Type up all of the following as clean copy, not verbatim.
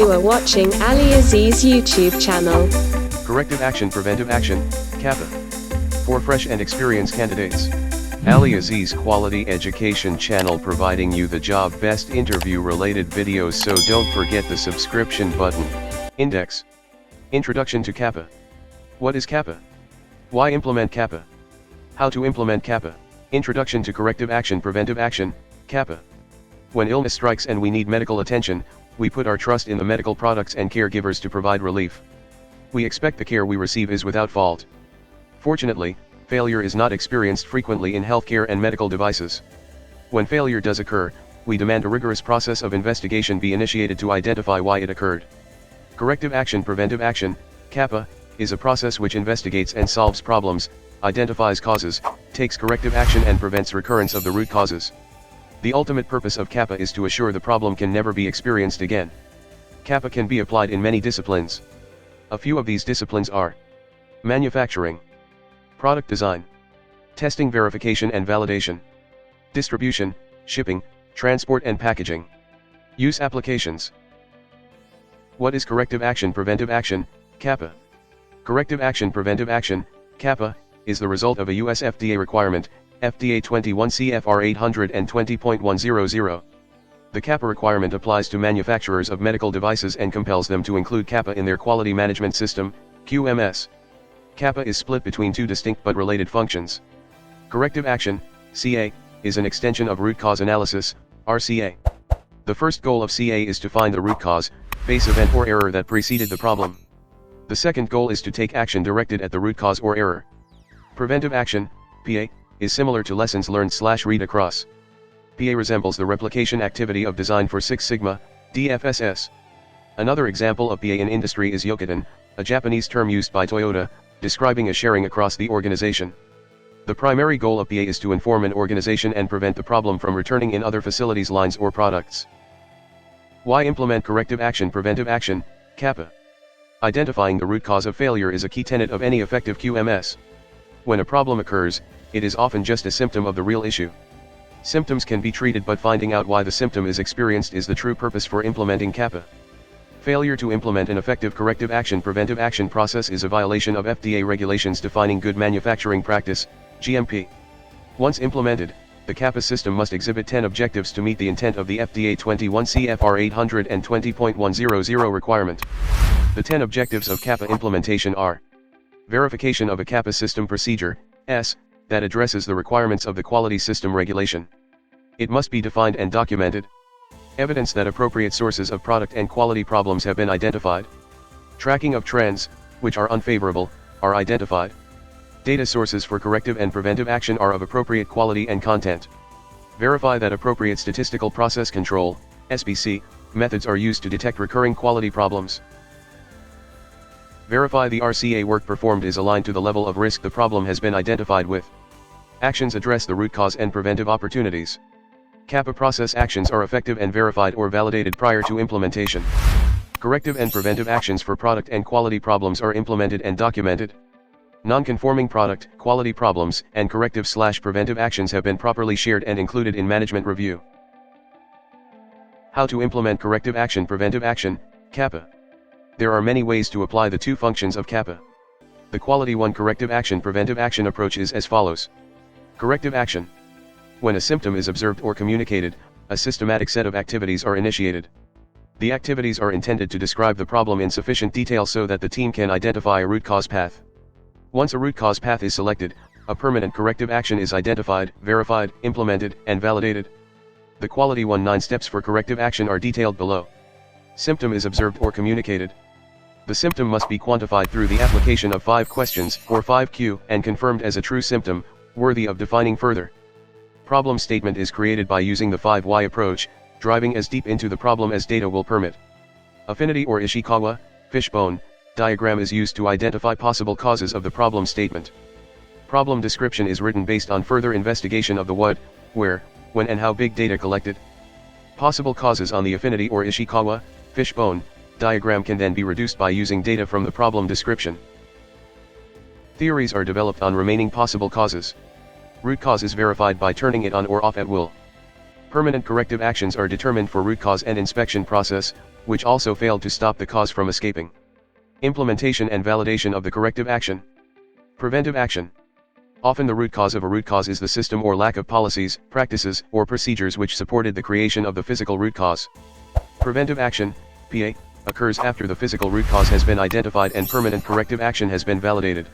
You are watching AliAziz YouTube channel. Corrective Action Preventive Action, CAPA. For fresh and experienced candidates. AliAziz Quality Education channel providing you the job best interview related videos, so don't forget the subscription button. Index. Introduction to CAPA. What is CAPA? Why implement CAPA? How to implement CAPA. Introduction to Corrective Action Preventive Action, CAPA. When illness strikes and we need medical attention, we put our trust in the medical products and caregivers to provide relief. We expect the care we receive is without fault. Fortunately, failure is not experienced frequently in healthcare and medical devices. When failure does occur, we demand a rigorous process of investigation be initiated to identify why it occurred. Corrective Action Preventive Action, CAPA, is a process which investigates and solves problems, identifies causes, takes corrective action and prevents recurrence of the root causes. The ultimate purpose of CAPA is to assure the problem can never be experienced again. CAPA can be applied in many disciplines. A few of these disciplines are manufacturing, product design, testing, verification and validation, distribution, shipping, transport and packaging. Use applications. What is Corrective Action Preventive Action, CAPA? Corrective Action Preventive Action, CAPA, is the result of a US FDA requirement, FDA 21 CFR 820.100. The CAPA requirement applies to manufacturers of medical devices and compels them to include CAPA in their quality management system, QMS. CAPA is split between two distinct but related functions. Corrective action, CA, is an extension of root cause analysis, RCA. The first goal of CA is to find the root cause, base event or error that preceded the problem. The second goal is to take action directed at the root cause or error. Preventive action, PA, is similar to lessons learned/read across. PA resembles the replication activity of design for Six Sigma, DFSS. Another example of PA in industry is yokoten, a Japanese term used by Toyota, describing a sharing across the organization. The primary goal of PA is to inform an organization and prevent the problem from returning in other facilities, lines or products. Why implement Corrective Action Preventive Action, CAPA? Identifying the root cause of failure is a key tenet of any effective QMS. When a problem occurs, it is often just a symptom of the real issue. Symptoms can be treated, but finding out why the symptom is experienced is the true purpose for implementing CAPA. Failure to implement an effective corrective action preventive action process is a violation of FDA regulations defining good manufacturing practice, GMP. Once implemented, the CAPA system must exhibit 10 objectives to meet the intent of the FDA 21 CFR 820.100 requirement. The 10 objectives of CAPA implementation are: verification of a CAPA system procedure, S, that addresses the requirements of the quality system regulation. It must be defined and documented. Evidence that appropriate sources of product and quality problems have been identified. Tracking of trends, which are unfavorable, are identified. Data sources for corrective and preventive action are of appropriate quality and content. Verify that appropriate statistical process control, SPC, methods are used to detect recurring quality problems. Verify the RCA work performed is aligned to the level of risk the problem has been identified with. Actions address the root cause and preventive opportunities. CAPA process actions are effective and verified or validated prior to implementation. Corrective and preventive actions for product and quality problems are implemented and documented. Non-conforming product, quality problems, and corrective/preventive actions have been properly shared and included in management review. How to implement Corrective Action Preventive Action, CAPA. There are many ways to apply the two functions of CAPA. The Quality 1 Corrective Action Preventive Action approach is as follows. Corrective action. When a symptom is observed or communicated, a systematic set of activities are initiated. The activities are intended to describe the problem in sufficient detail so that the team can identify a root cause path. Once a root cause path is selected, a permanent corrective action is identified, verified, implemented, and validated. The Quality 1 9 steps for corrective action are detailed below. Symptom is observed or communicated. The symptom must be quantified through the application of 5 questions, or 5Q, and confirmed as a true symptom, worthy of defining further. Problem statement is created by using the 5Y approach, driving as deep into the problem as data will permit. Affinity or Ishikawa, fishbone, diagram is used to identify possible causes of the problem statement. Problem description is written based on further investigation of the what, where, when and how big data collected. Possible causes on the affinity or Ishikawa, fishbone, diagram can then be reduced by using data from the problem description. Theories are developed on remaining possible causes. Root cause is verified by turning it on or off at will. Permanent corrective actions are determined for root cause and inspection process, which also failed to stop the cause from escaping. Implementation and validation of the corrective action. Preventive action. Often the root cause of a root cause is the system or lack of policies, practices, or procedures which supported the creation of the physical root cause. Preventive action, PA, occurs after the physical root cause has been identified and permanent corrective action has been validated.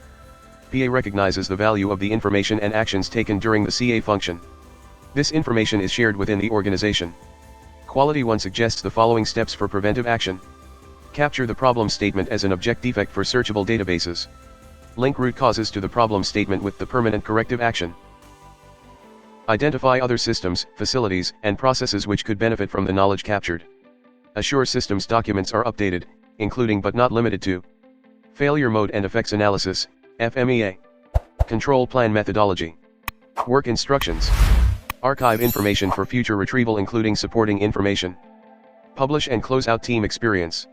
PA recognizes the value of the information and actions taken during the CA function. This information is shared within the organization. Quality 1 suggests the following steps for preventive action. Capture the problem statement as an object defect for searchable databases. Link root causes to the problem statement with the permanent corrective action. Identify other systems, facilities, and processes which could benefit from the knowledge captured. Assure systems documents are updated, including but not limited to failure mode and effects analysis, FMEA. Control plan methodology. Work instructions. Archive information for future retrieval including supporting information. Publish and close out team experience.